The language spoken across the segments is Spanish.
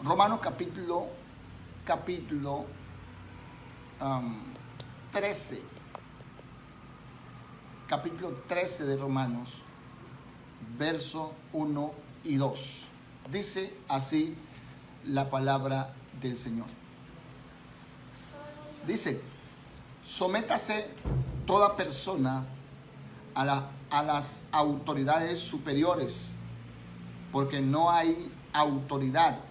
Romanos capítulo 13. Capítulo 13 de Romanos, verso 1 y 2. Dice así la palabra del Señor. Dice: sométase toda persona a las autoridades superiores, porque no hay autoridad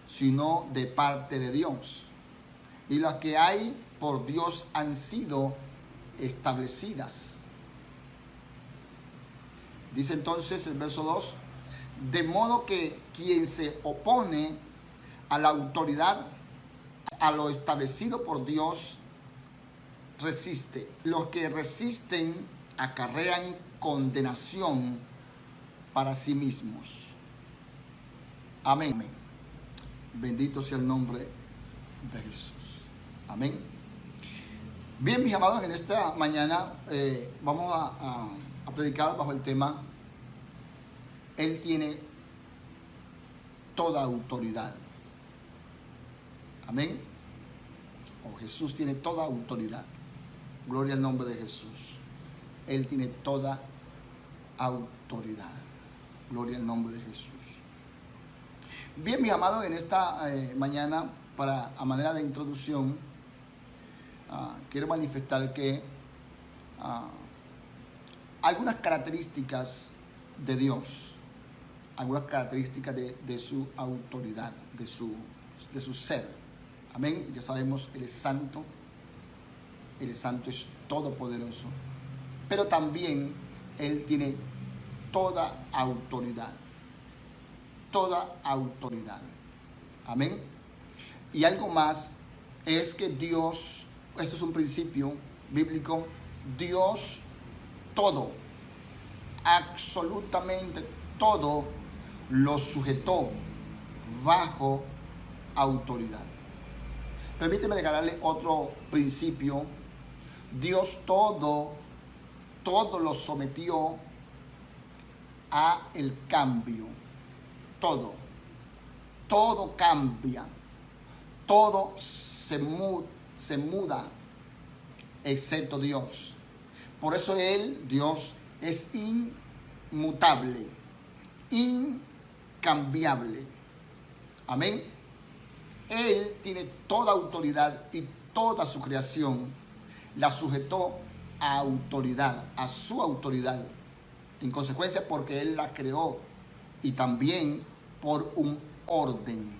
sino de parte de Dios, y las que hay por Dios han sido establecidas. Dice entonces el verso 2: de modo que quien se opone a la autoridad, a lo establecido por Dios, resiste. Los que resisten acarrean condenación para sí mismos. Amén. Bendito sea el nombre de Jesús. Amén. Bien, mis amados, en esta mañana vamos a predicar bajo el tema: Él tiene toda autoridad. Amén. Jesús tiene toda autoridad. Gloria al nombre de Jesús. Él tiene toda autoridad. Gloria al nombre de Jesús. Bien, mis amados, en esta mañana, a manera de introducción, quiero manifestar que algunas características de Dios, algunas características de su autoridad, de su ser. Amén. Ya sabemos, Él es santo. El santo es todopoderoso, pero también Él tiene toda autoridad. Toda autoridad. Amén. Y algo más es que Dios, esto es un principio bíblico, Dios todo, absolutamente todo, lo sujetó bajo autoridad. Permíteme regalarle otro principio. Dios todo lo sometió a el cambio. Todo cambia, todo se muda, excepto Dios. Por eso Dios, es inmutable, incambiable. Amén. Él tiene toda autoridad y toda su creación la sujetó a autoridad, a su autoridad. En consecuencia, porque Él la creó, y también por un orden,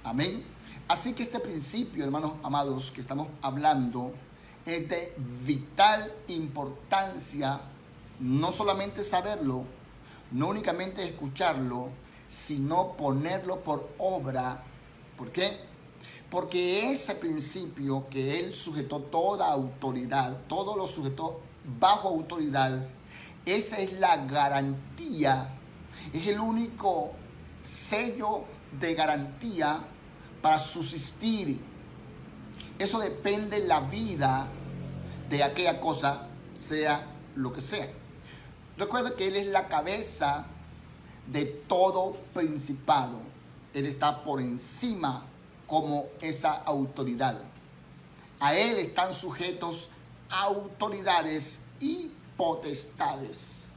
Amén. Así que este principio, hermanos amados, que estamos hablando, es de vital importancia, no solamente saberlo, no únicamente escucharlo, sino ponerlo por obra. ¿Por qué? Porque ese principio, que Él sujetó toda autoridad, todo lo sujetó bajo autoridad, esa es la garantía, es el único sello de garantía para subsistir. Eso depende la vida de aquella cosa, sea lo que sea. Recuerda que Él es la cabeza de todo principado. Él está por encima como esa autoridad. A Él están sujetos autoridades y potestades.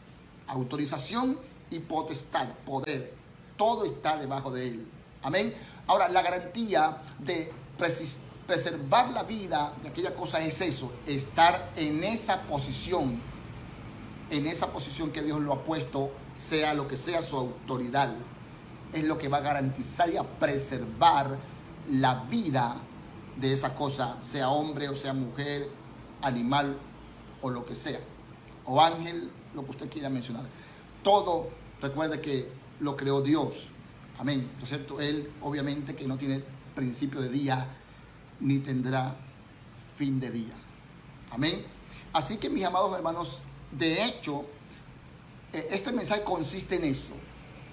Autorización y potestad, poder. Todo está debajo de Él. Amén. Ahora, la garantía de preservar la vida de aquella cosa es eso, estar en esa posición que Dios lo ha puesto, sea lo que sea su autoridad. Es lo que va a garantizar y a preservar la vida de esa cosa, sea hombre o sea mujer, animal o lo que sea, o ángel, lo que usted quiera mencionar. Todo, recuerde que lo creó Dios. Amén. ¿No es cierto? Él obviamente que no tiene principio de día ni tendrá fin de día. Amén. Así que, mis amados hermanos, de hecho, este mensaje consiste en eso.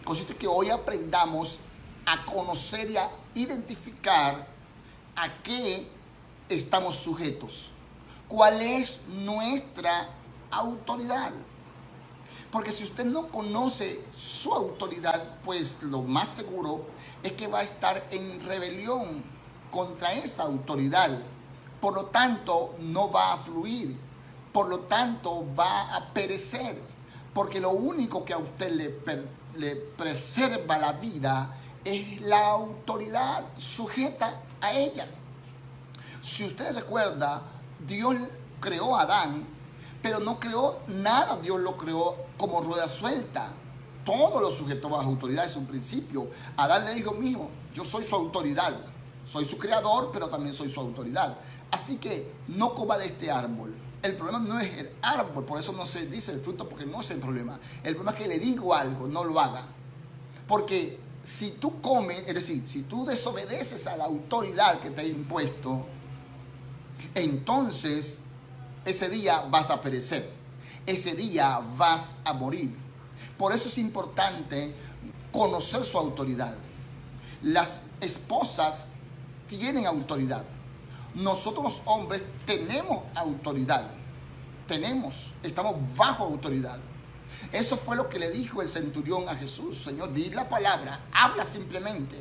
Consiste en que hoy aprendamos a conocer y a identificar a qué estamos sujetos. ¿Cuál es nuestra autoridad? Porque si usted no conoce su autoridad, pues lo más seguro es que va a estar en rebelión contra esa autoridad. Por lo tanto, no va a fluir. Por lo tanto, va a perecer. Porque lo único que a usted le preserva la vida es la autoridad sujeta a ella. Si usted recuerda, Dios creó a Adán, pero no creó nada. Dios lo creó como rueda suelta. Todo lo sujetó bajo autoridad es un principio. Adán le dijo: mijo, yo soy su autoridad. Soy su creador, pero también soy su autoridad. Así que no coma de este árbol. El problema no es el árbol, por eso no se dice el fruto, porque no es el problema. El problema es que le digo algo, no lo haga. Porque si tú comes, es decir, si tú desobedeces a la autoridad que te ha impuesto, entonces ese día vas a perecer. Ese día vas a morir. Por eso es importante conocer su autoridad. Las esposas tienen autoridad. Nosotros los hombres tenemos autoridad. Estamos bajo autoridad. Eso fue lo que le dijo el centurión a Jesús: Señor, di la palabra, habla simplemente,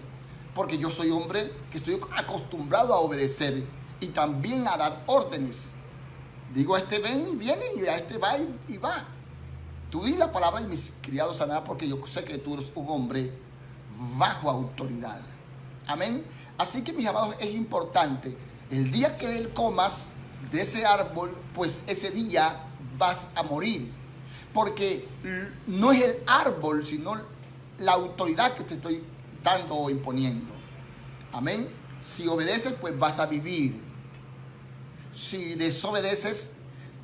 porque yo soy hombre que estoy acostumbrado a obedecer y también a dar órdenes. Digo a este ven y viene, y a este va y va. Tú di la palabra y mis criados sanarán, porque yo sé que tú eres un hombre bajo autoridad. Amén. Así que, mis amados, es importante. El día que él comas de ese árbol, pues ese día vas a morir. Porque no es el árbol, sino la autoridad que te estoy dando o imponiendo. Amén. Si obedeces, pues vas a vivir. Si desobedeces,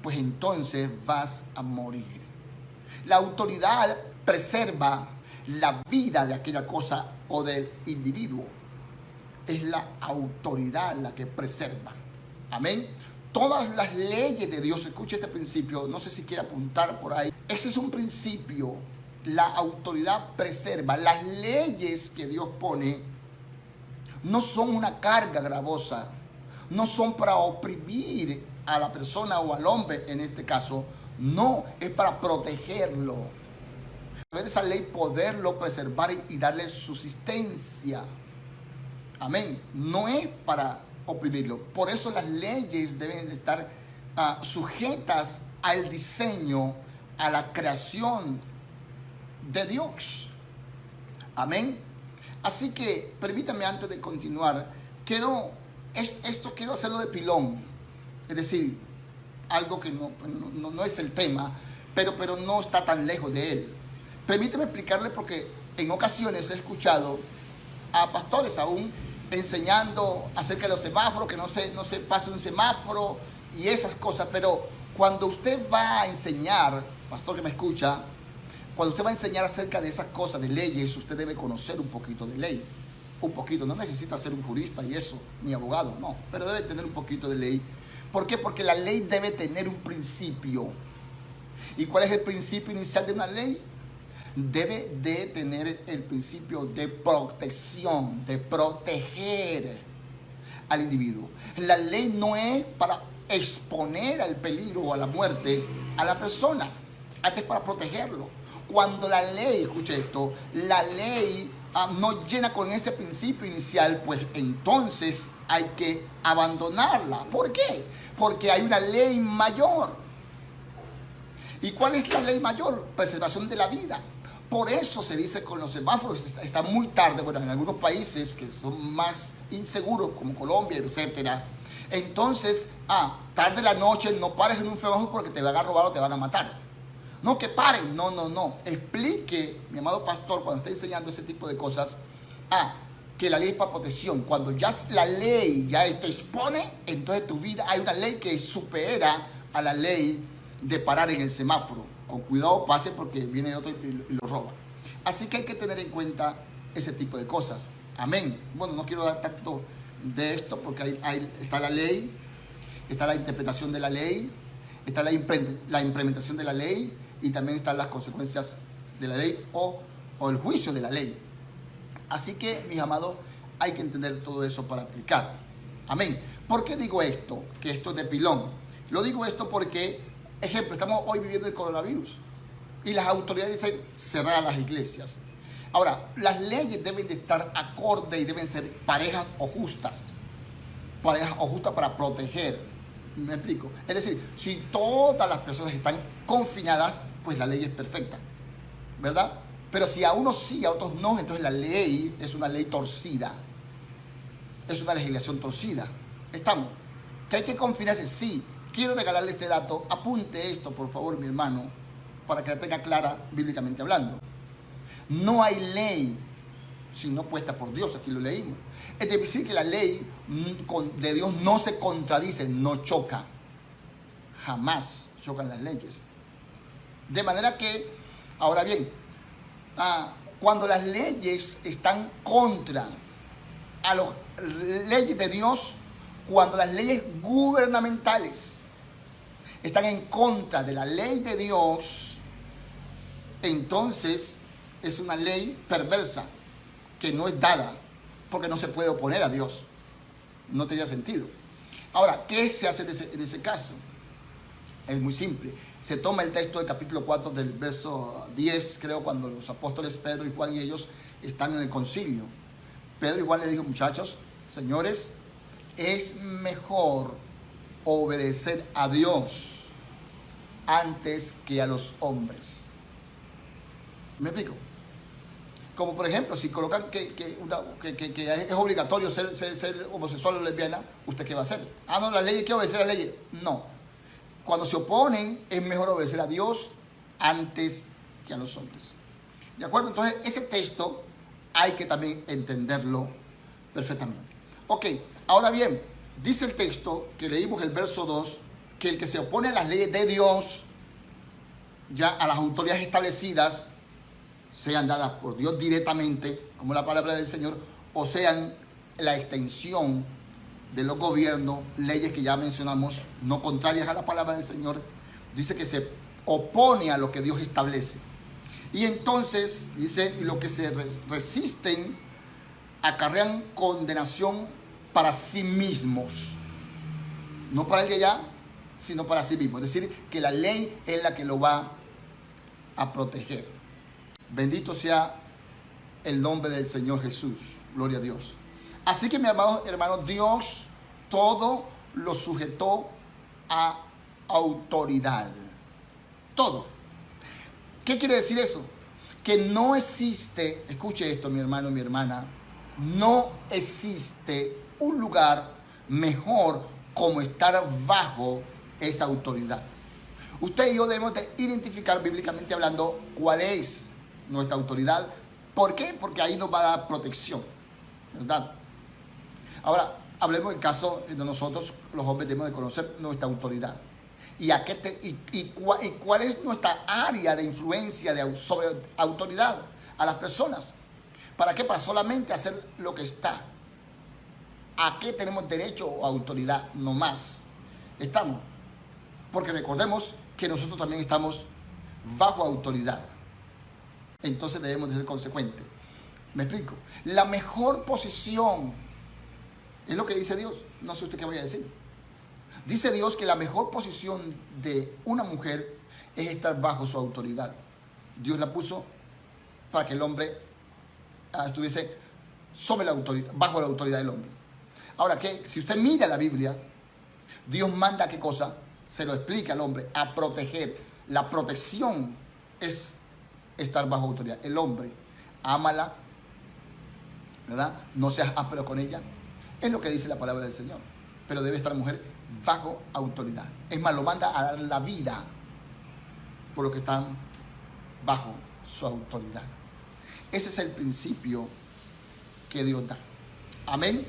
pues entonces vas a morir. La autoridad preserva la vida de aquella cosa o del individuo. Es la autoridad la que preserva. Amén. Todas las leyes de Dios, escuche este principio, no sé si quiere apuntar por ahí. Ese es un principio. La autoridad preserva. Las leyes que Dios pone no son una carga gravosa. No son para oprimir a la persona o al hombre en este caso. No, es para protegerlo. A ver esa ley, poderlo preservar y darle subsistencia. Amén. No es para oprimirlo. Por eso las leyes deben de estar sujetas al diseño, a la creación de Dios. Amén. Así que permítame, antes de continuar, quiero hacerlo de pilón. Es decir, algo que no es el tema, pero no está tan lejos de él. Permíteme explicarle, porque en ocasiones he escuchado a pastores aún enseñando acerca de los semáforos, que no se pase un semáforo y esas cosas. Pero cuando usted va a enseñar, pastor que me escucha, cuando usted va a enseñar acerca de esas cosas, de leyes, usted debe conocer un poquito de ley. Un poquito, no necesita ser un jurista y eso, ni abogado, no, pero debe tener un poquito de ley. ¿Por qué? Porque la ley debe tener un principio. ¿Y cuál es el principio inicial de una ley? Debe de tener el principio de protección, de proteger al individuo. La ley no es para exponer al peligro o a la muerte a la persona, es para protegerlo. Cuando la ley, escuche esto, la ley no llena con ese principio inicial, pues entonces hay que abandonarla. ¿Por qué? Porque hay una ley mayor. ¿Y cuál es la ley mayor? Preservación de la vida. Por eso se dice con los semáforos, está muy tarde, bueno, en algunos países que son más inseguros, como Colombia, etcétera. Entonces, tarde la noche, no pares en un semáforo porque te van a robar o te van a matar. No, que paren, no. Explique, mi amado pastor, cuando esté enseñando ese tipo de cosas, que la ley es para protección. Cuando ya la ley ya te expone, entonces tu vida, hay una ley que supera a la ley de parar en el semáforo. Con cuidado, pase, porque viene otro y lo roba. Así que hay que tener en cuenta ese tipo de cosas. Amén. Bueno, no quiero dar tanto de esto, porque ahí está la ley, está la interpretación de la ley, está la implementación de la ley, y también están las consecuencias de la ley o el juicio de la ley. Así que, mis amados, hay que entender todo eso para aplicar. Amén. ¿Por qué digo esto? Que esto es de pilón. Lo digo esto porque, ejemplo, estamos hoy viviendo el coronavirus. Y las autoridades dicen cerrar las iglesias. Ahora, las leyes deben de estar acorde y deben ser parejas o justas. Parejas o justas para proteger. ¿Me explico? Es decir, si todas las personas están confinadas, pues la ley es perfecta, ¿verdad? Pero si a unos sí, a otros no, entonces la ley es una ley torcida. Es una legislación torcida. ¿Estamos? ¿Que hay que confinarse? Sí. Quiero regalarle este dato. Apunte esto, por favor, mi hermano, para que la tenga clara bíblicamente hablando. No hay ley sino puesta por Dios. Aquí lo leímos. Es decir, que la ley de Dios no se contradice, no choca. Jamás chocan las leyes. De manera que, ahora bien, cuando las leyes están contra a las leyes de Dios, cuando las leyes gubernamentales están en contra de la ley de Dios, entonces es una ley perversa que no es dada porque no se puede oponer a Dios. No tenía sentido. Ahora, ¿qué se hace en ese caso? Es muy simple. Se toma el texto del capítulo 4 del verso 10, creo, cuando los apóstoles Pedro y Juan y ellos están en el concilio. Pedro y Juan le dijo, muchachos, señores, es mejor obedecer a Dios antes que a los hombres. ¿Me explico? Como por ejemplo, si colocan que es obligatorio ser homosexual o lesbiana, ¿usted qué va a hacer? No, la ley, hay que obedecer a la ley. No. Cuando se oponen, es mejor obedecer a Dios antes que a los hombres. ¿De acuerdo? Entonces, ese texto hay que también entenderlo perfectamente. Ok, ahora bien, dice el texto que leímos el verso 2, que el que se opone a las leyes de Dios, ya a las autoridades establecidas, sean dadas por Dios directamente, como la palabra del Señor, o sean la extensión de los gobiernos, leyes que ya mencionamos, no contrarias a la palabra del Señor, dice que se opone a lo que Dios establece. Y entonces, dice, lo que se resisten acarrean condenación para sí mismos. No para el de allá, sino para sí mismos. Es decir, que la ley es la que lo va a proteger. Bendito sea el nombre del Señor Jesús. Gloria a Dios. Así que, mi amado hermano, Dios todo lo sujetó a autoridad. Todo. ¿Qué quiere decir eso? Que no existe, escuche esto, mi hermano, mi hermana, no existe un lugar mejor como estar bajo esa autoridad. Usted y yo debemos de identificar bíblicamente hablando cuál es nuestra autoridad. ¿Por qué? Porque ahí nos va a dar protección, ¿verdad? Ahora, hablemos del caso de nosotros, los hombres, debemos de conocer nuestra autoridad. ¿Y cuál es nuestra área de influencia sobre autoridad a las personas? ¿Para qué? Para solamente hacer lo que está. ¿A qué tenemos derecho o autoridad? No más. Estamos. Porque recordemos que nosotros también estamos bajo autoridad. Entonces debemos de ser consecuentes. ¿Me explico? La mejor posición es lo que dice Dios. No sé usted qué vaya a decir. Dice Dios que la mejor posición de una mujer es estar bajo su autoridad. Dios la puso para que el hombre estuviese sobre la autoridad, bajo la autoridad del hombre. Ahora, que si usted mira la Biblia, Dios manda qué cosa, se lo explica al hombre, a proteger. La protección es estar bajo autoridad. El hombre, ámala, ¿verdad? No seas áspero con ella. Es lo que dice la palabra del Señor. Pero debe estar la mujer bajo autoridad. Es más, lo manda a dar la vida por lo que están bajo su autoridad. Ese es el principio que Dios da. Amén.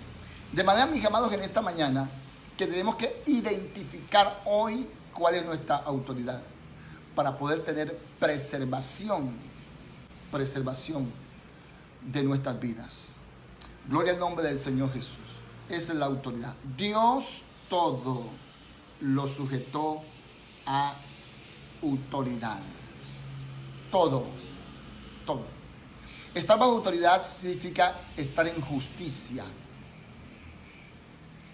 De manera, mis amados, en esta mañana, que tenemos que identificar hoy cuál es nuestra autoridad para poder tener preservación de nuestras vidas. Gloria al nombre del Señor Jesús. Esa es la autoridad. Dios todo lo sujetó a autoridad. Todo. Estar bajo autoridad significa estar en justicia.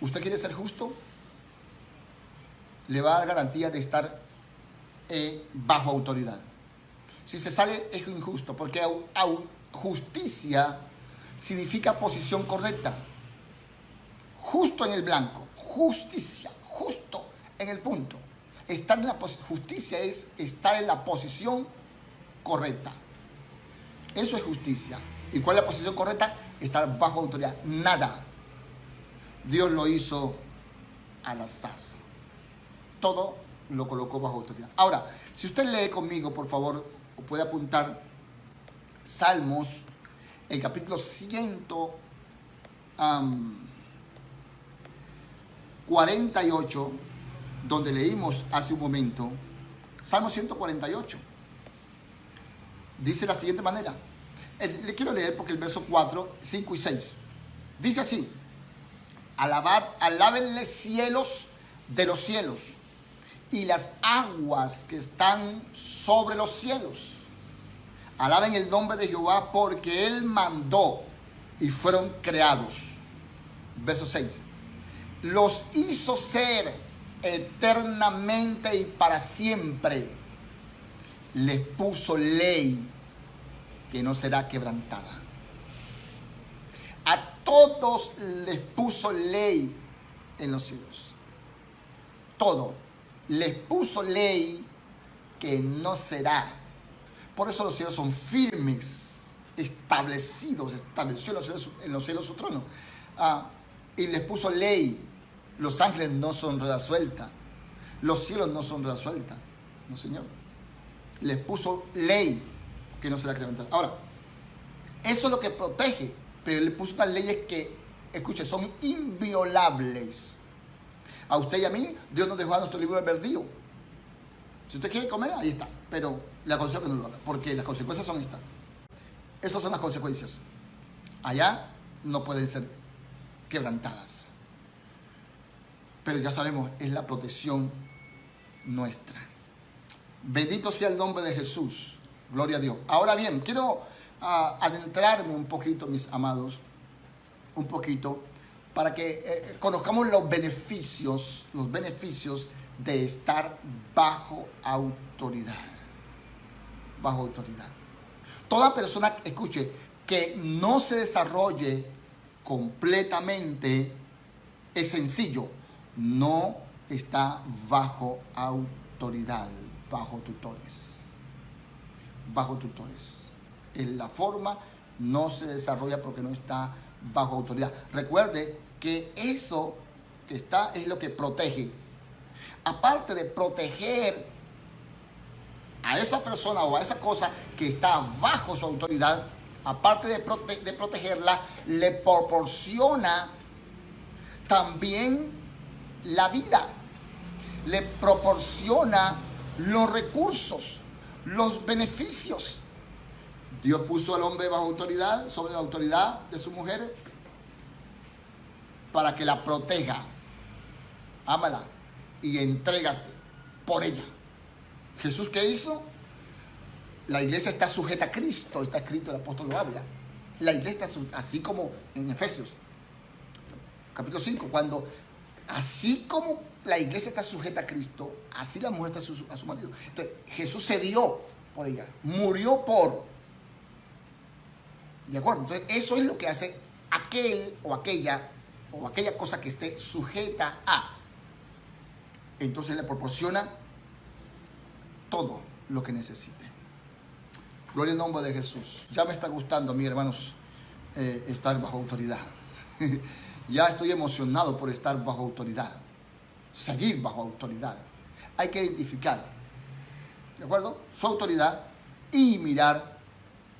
¿Usted quiere ser justo? Le va a dar garantía de estar bajo autoridad. Si se sale es injusto, porque justicia significa posición correcta. Justo en el blanco, justicia, justo en el punto. Justicia es estar en la posición correcta. Eso es justicia. ¿Y cuál es la posición correcta? Estar bajo autoridad. Nada Dios lo hizo al azar. Todo lo colocó bajo autoridad. Ahora, si usted lee conmigo, por favor, o puede apuntar Salmos, el capítulo 148, donde leímos hace un momento, Salmo 148. Dice de la siguiente manera. Le quiero leer porque el verso 4, 5 y 6. Dice así: alábenle cielos de los cielos y las aguas que están sobre los cielos. Alaben el nombre de Jehová porque Él mandó y fueron creados. Verso 6. Los hizo ser eternamente y para siempre. Les puso ley que no será quebrantada. A todos les puso ley en los cielos. Todo. Les puso ley que no será. Por eso los cielos son firmes, establecidos. Estableció en los cielos su trono. Y les puso ley. Los ángeles no son rueda suelta. Los cielos no son rueda suelta. No, Señor. Les puso ley que no será quebrantada. Ahora, eso es lo que protege. Pero le puso unas leyes que, escuche, son inviolables. A usted y a mí, Dios nos dejó a nuestro libro albedrío. Si usted quiere comer, ahí está. Pero le aconsejo que no lo haga, porque las consecuencias son estas. Esas son las consecuencias. Allá no pueden ser quebrantadas. Pero ya sabemos, es la protección nuestra. Bendito sea el nombre de Jesús. Gloria a Dios. Ahora bien, quiero adentrarme un poquito, mis amados, un poquito, para que conozcamos los beneficios de estar bajo autoridad. Bajo autoridad. Toda persona, escuche, que no se desarrolle completamente, es sencillo, no está bajo autoridad, bajo tutores. Bajo tutores. En la forma no se desarrolla porque no está bajo autoridad. Recuerde que eso que está es lo que protege. Aparte de proteger a esa persona o a esa cosa que está bajo su autoridad, aparte de protegerla, le proporciona también la vida, le proporciona los recursos, los beneficios. Dios puso al hombre bajo autoridad, sobre la autoridad de su mujer, para que la proteja. Ámala y entrégase por ella. ¿Jesús qué hizo? La iglesia está sujeta a Cristo, está escrito, el apóstol lo habla. La iglesia está así como en Efesios, capítulo 5, cuando así como la iglesia está sujeta a Cristo, así la mujer está a su marido. Entonces, Jesús se dio por ella, murió por. ¿De acuerdo? Entonces, eso es lo que hace aquel o aquella cosa que esté sujeta a. Entonces le proporciona todo lo que necesite. Gloria al nombre de Jesús. Ya me está gustando a mí, hermanos, estar bajo autoridad. Ya estoy emocionado por estar bajo autoridad. Seguir bajo autoridad. Hay que identificar, ¿de acuerdo?, su autoridad y mirar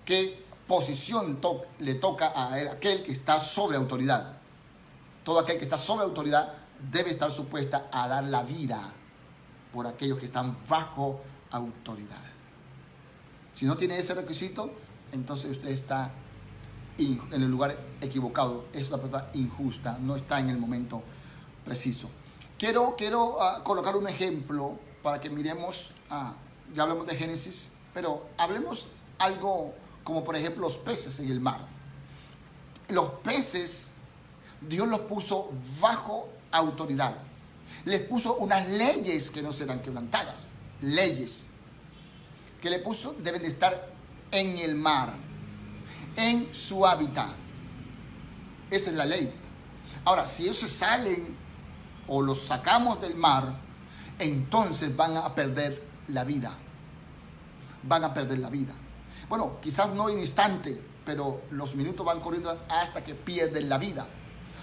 qué posición le toca a aquel que está sobre autoridad. Todo aquel que está sobre autoridad debe estar supuesta a dar la vida por aquellos que están bajo autoridad. Si no tiene ese requisito, entonces usted está en el lugar equivocado. Es una persona injusta, no está en el momento preciso. Quiero colocar un ejemplo para que miremos, ya hablamos de Génesis, pero hablemos algo como por ejemplo los peces en el mar. Los peces, Dios los puso bajo autoridad. Les puso unas leyes que no serán quebrantadas. Leyes. que le puso deben de estar en el mar, en su hábitat. Esa es la ley. Ahora, si ellos se salen o los sacamos del mar, entonces van a perder la vida. Van a perder la vida. Bueno, quizás no en instante, pero los minutos van corriendo hasta que pierden la vida.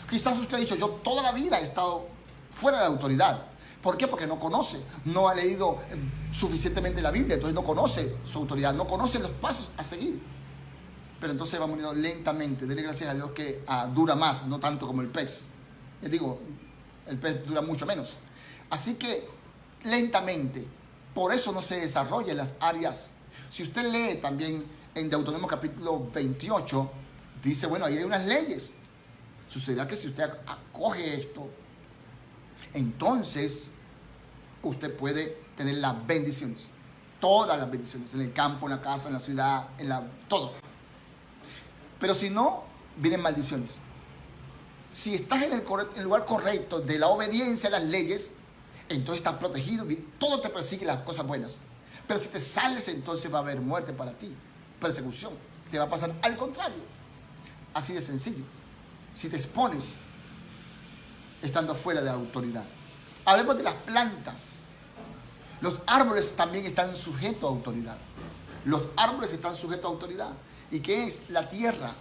Quizás usted ha dicho, yo toda la vida he estado fuera de autoridad. ¿Por qué? Porque no conoce, no ha leído suficientemente la Biblia, entonces no conoce su autoridad, no conoce los pasos a seguir. Pero entonces va muriendo lentamente. Dele gracias a Dios que dura más, no tanto como el pez. Les digo, el pez dura mucho menos. Así que lentamente, por eso no se desarrolla en las áreas. Si usted lee también en Deuteronomio capítulo 28, dice, bueno, ahí hay unas leyes. Sucederá que si usted acoge esto, entonces usted puede tener las bendiciones. Todas las bendiciones, en el campo, en la casa, en la ciudad, todo. Pero si no, vienen maldiciones. Si estás en el lugar correcto de la obediencia a las leyes, entonces estás protegido, todo te persigue las cosas buenas. Pero si te sales, entonces va a haber muerte para ti, persecución. Te va a pasar al contrario. Así de sencillo. Si te expones estando fuera de autoridad. Hablemos de las plantas. Los árboles también están sujetos a autoridad. Los árboles que están sujetos a autoridad. ¿Y qué es? La tierra.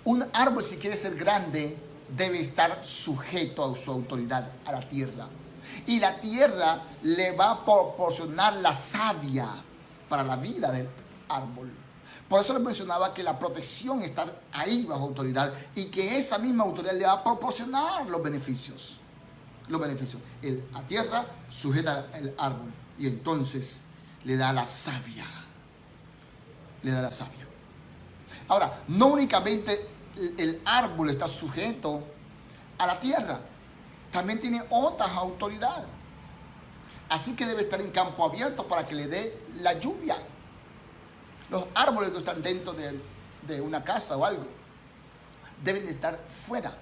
Un árbol, si quiere ser grande, debe estar sujeto a su autoridad, a la tierra. Y la tierra le va a proporcionar la savia para la vida del árbol. Por eso les mencionaba que la protección está ahí bajo autoridad y que esa misma autoridad le va a proporcionar los beneficios. Los beneficios. La tierra sujeta el árbol y entonces le da la savia. Le da la savia. Ahora, no únicamente el árbol está sujeto a la tierra, también tiene otras autoridades. Así que debe estar en campo abierto para que le dé la lluvia. Los árboles que están dentro de una casa o algo deben de estar fuera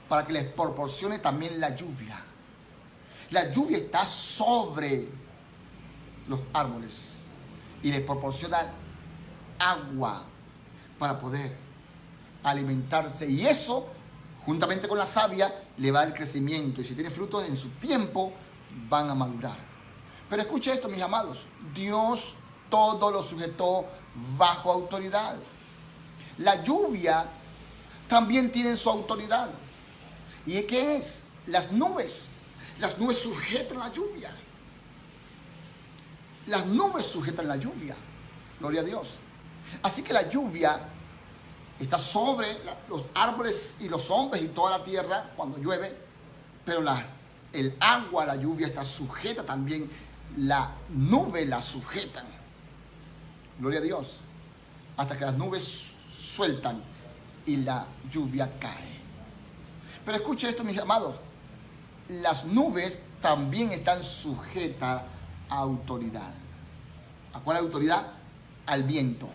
para que les proporcione también la lluvia. La lluvia está sobre los árboles y les proporciona agua para poder alimentarse, y eso juntamente con la savia le va a dar crecimiento, y si tiene frutos en su tiempo van a madurar. Pero escuche esto, mis amados, Dios todo lo sujetó bajo autoridad. La lluvia también tiene su autoridad. ¿Y qué es? Las nubes. Las nubes sujetan la lluvia. Las nubes sujetan la lluvia. Gloria a Dios. Así que la lluvia está sobre los árboles y los hombres y toda la tierra cuando llueve, pero el agua, la lluvia está sujeta también, la nube la sujetan. Gloria a Dios. Hasta que las nubes sueltan y la lluvia cae. Pero escuche esto, mis amados. Las nubes también están sujetas a autoridad. ¿A cuál autoridad? Al viento.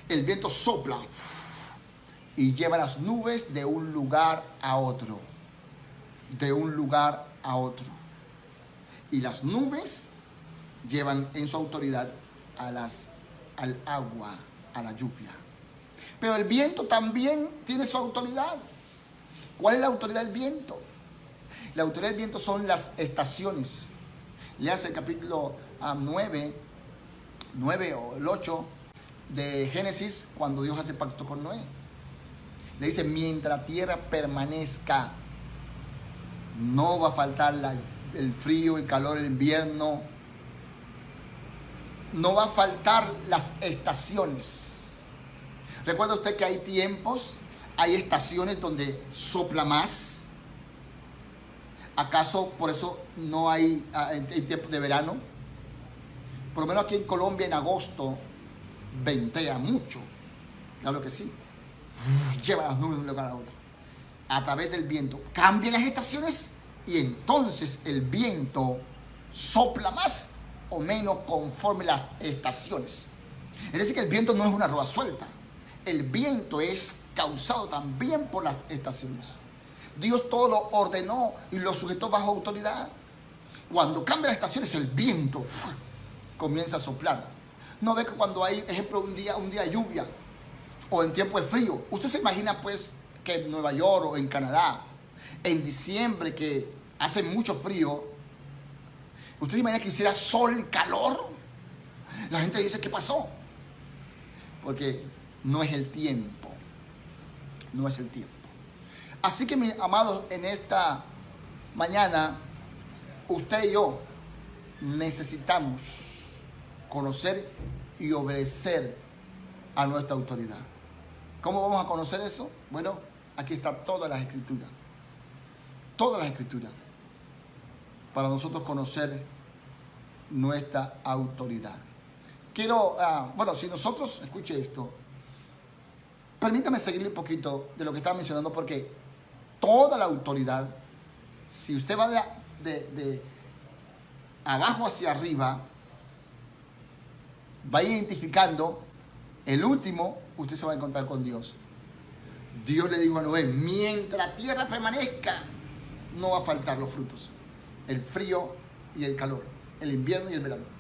El viento sopla y lleva las nubes de un lugar a otro. De un lugar a otro. Y las nubes llevan en su autoridad al agua, a la lluvia. Pero el viento también tiene su autoridad. ¿Cuál es la autoridad del viento? La autoridad del viento son las estaciones. Leas el capítulo 9 o el 8 de Génesis, cuando Dios hace pacto con Noé. Le dice, mientras la tierra permanezca, no va a faltar el frío, el calor, el invierno. No va a faltar las estaciones. ¿Recuerda usted que hay tiempos, hay estaciones donde sopla más? ¿Acaso por eso no hay en tiempos de verano? Por lo menos aquí en Colombia en agosto ventea mucho. Claro que sí. Lleva las nubes de un lugar a otro. A través del viento. Cambian las estaciones y entonces el viento sopla más o menos conforme las estaciones. Es decir, que el viento no es una rueda suelta. El viento es causado también por las estaciones. Dios todo lo ordenó y lo sujetó bajo autoridad. Cuando cambian las estaciones, el viento comienza a soplar. No ve que cuando hay, ejemplo, un día de lluvia o en tiempo de frío, usted se imagina pues que en Nueva York o en Canadá, en diciembre que hace mucho frío, usted se imagina que hiciera sol, calor. La gente dice, ¿qué pasó? Porque no es el tiempo. No es el tiempo. Así que, mis amados, en esta mañana, usted y yo necesitamos conocer y obedecer a nuestra autoridad. ¿Cómo vamos a conocer eso? Bueno, aquí está todas las escrituras. Todas las escrituras. Para nosotros conocer nuestra autoridad. Quiero, si nosotros, escuche esto, permítame seguirle un poquito de lo que estaba mencionando, porque toda la autoridad, si usted va de abajo hacia arriba, va identificando el último, usted se va a encontrar con Dios. Dios le dijo a Noé, mientras la tierra permanezca, no va a faltar los frutos, el frío y el calor, el invierno y el verano.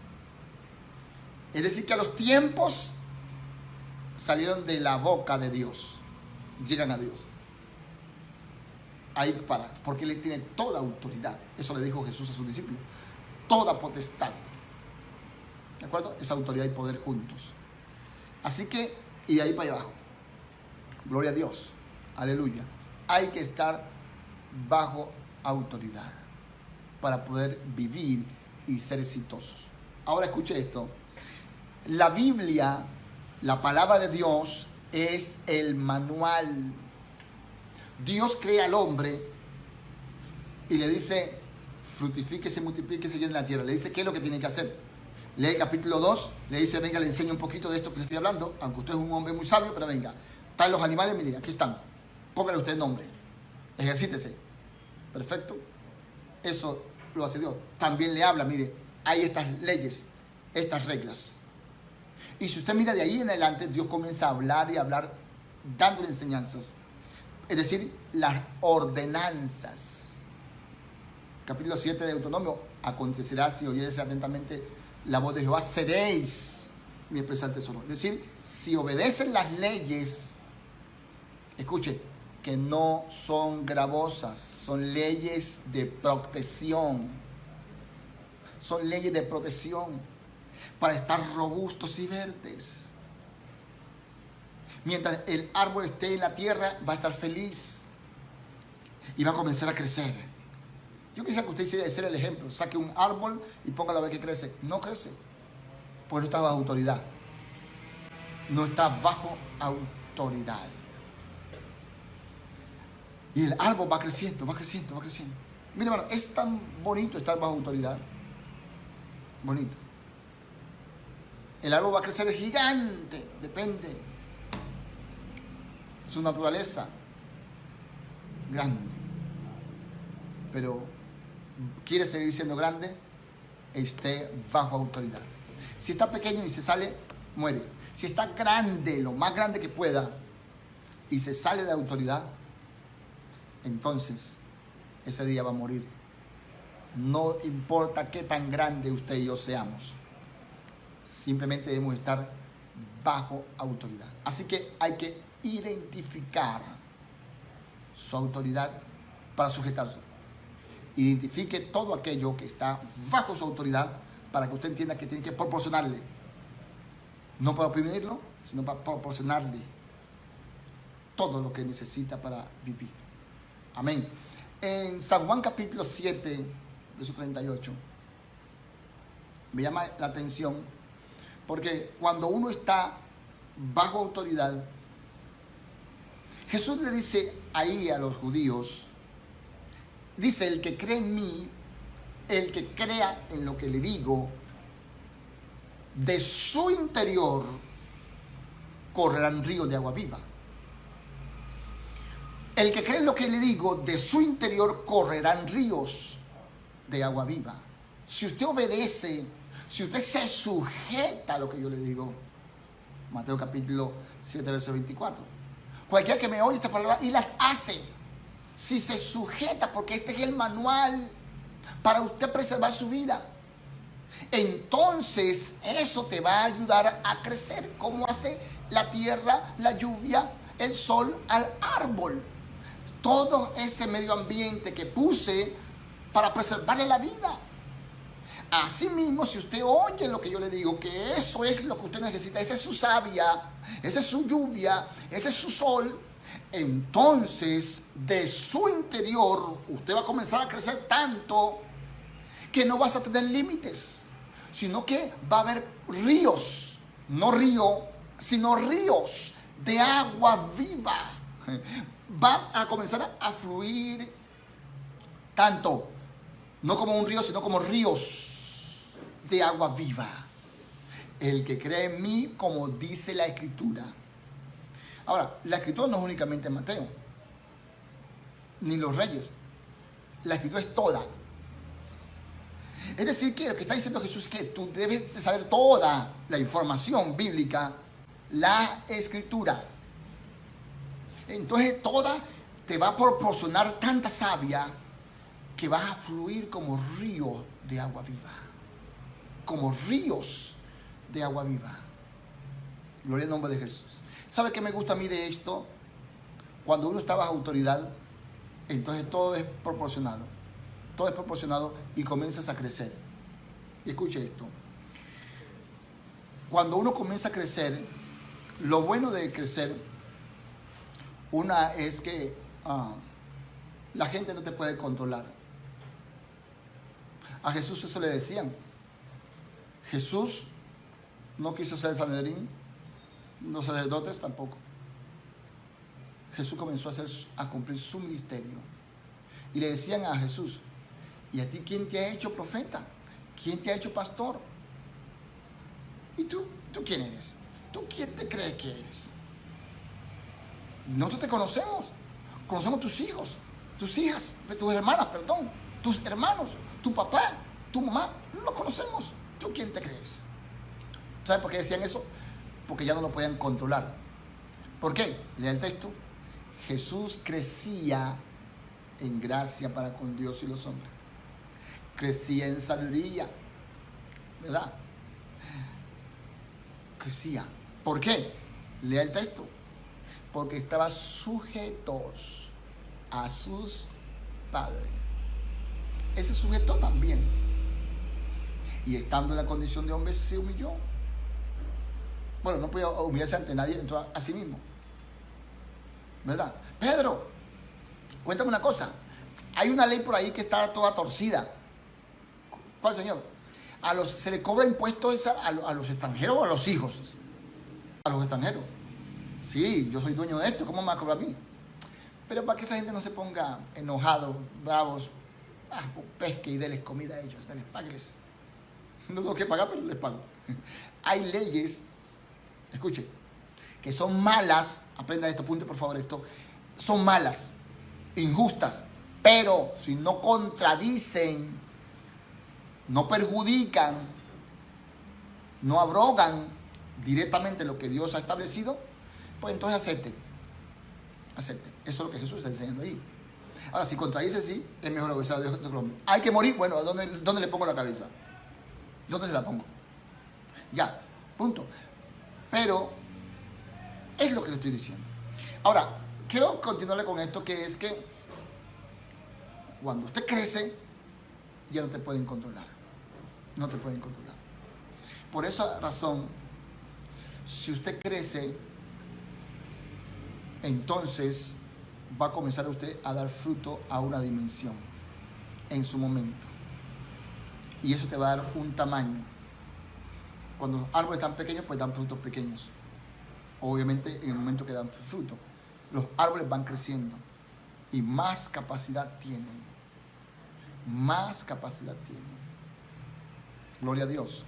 Es decir, que a los tiempos salieron de la boca de Dios, llegan a Dios. Ahí para, porque Él tiene toda autoridad. Eso le dijo Jesús a sus discípulos. Toda potestad. ¿De acuerdo? Esa autoridad y poder juntos. Así que, y de ahí para abajo. Gloria a Dios. Aleluya. Hay que estar bajo autoridad para poder vivir y ser exitosos. Ahora escuche esto. La Biblia, la palabra de Dios, es el manual. Dios crea al hombre y le dice, fructifíquese, multiplíquese, llene la tierra. Le dice qué es lo que tiene que hacer. Lee el capítulo 2, le dice, venga, le enseño un poquito de esto que le estoy hablando, aunque usted es un hombre muy sabio, pero venga, están los animales, mire, aquí están. Póngale usted nombre. Ejercítese. Perfecto. Eso lo hace Dios. También le habla, mire, hay estas leyes, estas reglas. Y si usted mira de ahí en adelante, Dios comienza a hablar y a hablar, dándole enseñanzas. Es decir, las ordenanzas. Capítulo 7 de Deuteronomio. Acontecerá si oyeres atentamente la voz de Jehová, seréis mi especial tesoro. Es decir, si obedecen las leyes, escuche, que no son gravosas, son leyes de protección. Son leyes de protección para estar robustos y verdes. Mientras el árbol esté en la tierra, va a estar feliz y va a comenzar a crecer. Yo quisiera que usted hiciera el ejemplo. Saque un árbol y póngalo a ver que crece. No crece, pues no está bajo autoridad. No está bajo autoridad. Y el árbol va creciendo, va creciendo, va creciendo. Mire, hermano, es tan bonito estar bajo autoridad. Bonito. El árbol va a crecer gigante, depende. Su naturaleza, grande. Pero quiere seguir siendo grande, esté bajo autoridad. Si está pequeño y se sale, muere. Si está grande, lo más grande que pueda, y se sale de autoridad, entonces ese día va a morir. No importa qué tan grande usted y yo seamos. Simplemente debemos estar bajo autoridad. Así que hay que identificar su autoridad para sujetarse. Identifique todo aquello que está bajo su autoridad para que usted entienda que tiene que proporcionarle. No para oprimirlo, sino para proporcionarle todo lo que necesita para vivir. Amén. En San Juan capítulo 7, verso 38, me llama la atención porque cuando uno está bajo autoridad, Jesús le dice ahí a los judíos, dice, el que cree en mí, el que crea en lo que le digo, de su interior correrán ríos de agua viva. El que cree en lo que le digo, de su interior correrán ríos de agua viva. Si usted obedece, si usted se sujeta a lo que yo le digo, Mateo capítulo 7, verso 24. Cualquiera que me oye esta palabra y las hace, si se sujeta, porque este es el manual para usted preservar su vida. entonces eso te va a ayudar a crecer, como hace la tierra, la lluvia, el sol al árbol. Todo ese medio ambiente que puse para preservarle la vida. Asimismo, si usted oye lo que yo le digo, que eso es lo que usted necesita, esa es su savia, esa es su lluvia, ese es su sol, entonces de su interior usted va a comenzar a crecer tanto que no vas a tener límites, sino que va a haber ríos, no río, sino ríos de agua viva. Vas a comenzar a fluir tanto, no como un río, sino como ríos de agua viva. El que cree en mí, como dice la Escritura. Ahora, la Escritura no es únicamente Mateo, ni los reyes. La Escritura es toda. Es decir, que lo que está diciendo Jesús es que tú debes saber toda la información bíblica, la Escritura. Entonces, toda te va a proporcionar tanta savia que vas a fluir como ríos de agua viva. Como ríos de agua viva. Gloria al nombre de Jesús. ¿Sabe qué me gusta a mí de esto? Cuando uno está bajo autoridad, entonces todo es proporcionado. Todo es proporcionado y comienzas a crecer. Y escuche esto. Cuando uno comienza a crecer, lo bueno de crecer, una es que la gente no te puede controlar. A Jesús eso le decían. Jesús no quiso ser el Sanedrín, los sacerdotes tampoco. Jesús comenzó a cumplir su ministerio. Y le decían a Jesús, ¿y a ti quién te ha hecho profeta? ¿Quién te ha hecho pastor? ¿Y tú quién eres? ¿Tú quién te crees que eres? Nosotros te conocemos. Conocemos tus hijos, tus hijas, tus hermanas, perdón, tus hermanos, tu papá, tu mamá. No los conocemos. ¿Tú quién te crees? ¿Sabes por qué decían eso? Porque ya no lo podían controlar. ¿Por qué? Lea el texto. Jesús crecía en gracia para con Dios y los hombres. Crecía en sabiduría, ¿verdad? Crecía. ¿Por qué? Lea el texto. Porque estaba sujetos a sus padres. Ese sujeto también. Y estando en la condición de hombre se humilló. Bueno, no podía humillarse ante nadie, entonces a sí mismo. ¿Verdad? Pedro, cuéntame una cosa. Hay una ley por ahí que está toda torcida. ¿Cuál, señor? Se le cobra impuestos a los extranjeros o a los hijos. A los extranjeros. Sí, yo soy dueño de esto, ¿cómo me va a cobrar a mí? Pero para que esa gente no se ponga enojados, bravos, pesque y déles comida a ellos, págueles. No tengo que pagar, pero les pago. Hay leyes, escuche, que son malas, aprenda esto, apunte por favor esto, son malas, injustas, pero si no contradicen, no perjudican, no abrogan directamente lo que Dios ha establecido, pues entonces acepte. Eso es lo que Jesús está enseñando ahí. Ahora, si contradice, sí, es mejor obedecer a Dios que a hombre. Hay que morir, bueno, ¿dónde le pongo la cabeza? ¿Dónde se la pongo? Ya, punto. Pero es lo que le estoy diciendo. Ahora, quiero continuarle con esto, que es que cuando usted crece, ya no te pueden controlar. No te pueden controlar. Por esa razón, si usted crece, entonces va a comenzar usted a dar fruto a una dimensión en su momento. Y eso te va a dar un tamaño. Cuando los árboles están pequeños, pues dan frutos pequeños. Obviamente, en el momento que dan fruto, los árboles van creciendo y más capacidad tienen. Más capacidad tienen. Gloria a Dios.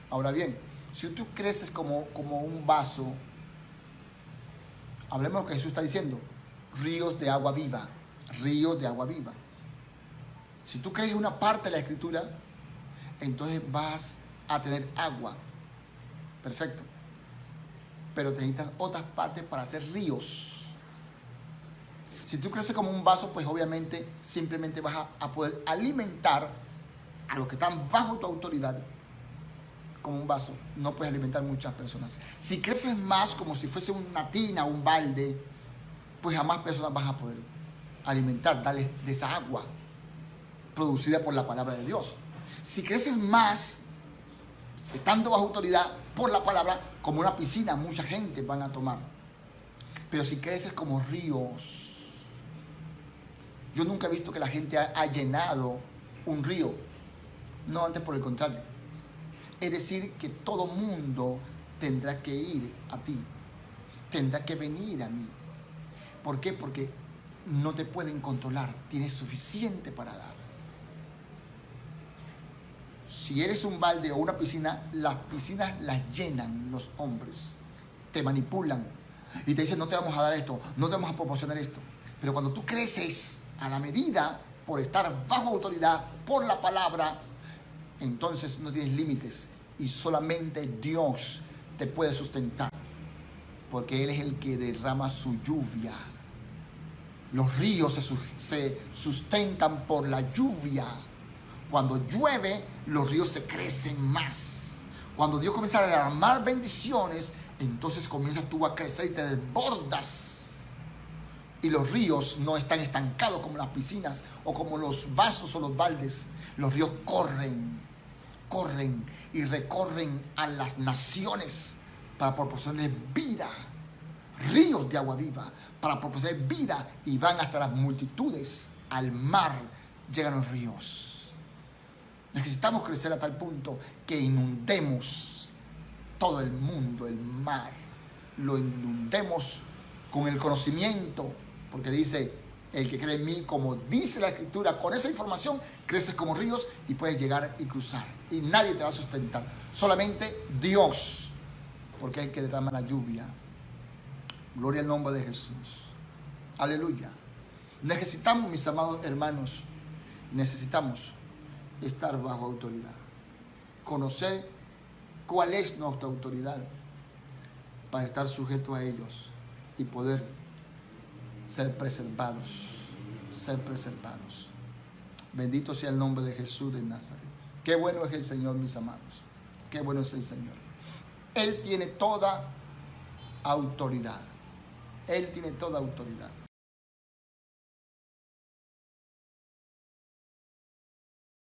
Ahora bien, si tú creces como un vaso, hablemos de lo que Jesús está diciendo. Ríos de agua viva. Ríos de agua viva. Si tú crees una parte de la Escritura, entonces vas a tener agua. Perfecto. Pero necesitas otras partes para hacer ríos. Si tú creces como un vaso, pues obviamente simplemente vas a poder alimentar a los que están bajo tu autoridad, como un vaso, no puedes alimentar muchas personas. Si creces más como si fuese una tina o un balde, pues a más personas vas a poder alimentar, darles de esa agua producida por la palabra de Dios. Si creces más, estando bajo autoridad por la palabra, como una piscina, mucha gente van a tomar. Pero si creces como ríos, yo nunca he visto que la gente ha llenado un río. No, antes por el contrario. Es decir, que todo mundo tendrá que ir a ti, tendrá que venir a mí. ¿Por qué? Porque no te pueden controlar, tienes suficiente para dar. Si eres un balde o una piscina, las piscinas las llenan los hombres, te manipulan y te dicen no te vamos a dar esto, no te vamos a proporcionar esto. Pero cuando tú creces a la medida, por estar bajo autoridad, por la palabra, entonces no tienes límites y solamente Dios te puede sustentar, porque Él es el que derrama su lluvia. Los ríos se sustentan por la lluvia. Cuando llueve, los ríos se crecen más. Cuando Dios comienza a derramar bendiciones, entonces comienzas tú a crecer y te desbordas. Y los ríos no están estancados como las piscinas o como los vasos o los baldes. Los ríos corren y recorren a las naciones para proporcionar vida. Ríos de agua viva para proporcionar vida, y van hasta las multitudes. Al mar llegan los ríos. Necesitamos crecer a tal punto que inundemos todo el mundo, el mar. Lo inundemos con el conocimiento, porque dice, el que cree en mí, como dice la Escritura, con esa información creces como ríos y puedes llegar y cruzar. Y nadie te va a sustentar, solamente Dios, porque es el que derrama la lluvia. Gloria al nombre de Jesús. Aleluya. Necesitamos, mis amados hermanos, necesitamos estar bajo autoridad. Conocer cuál es nuestra autoridad para estar sujeto a ellos y poder ser preservados. Ser preservados. Bendito sea el nombre de Jesús de Nazaret. Qué bueno es el Señor, mis amados. Qué bueno es el Señor. Él tiene toda autoridad. Él tiene toda autoridad.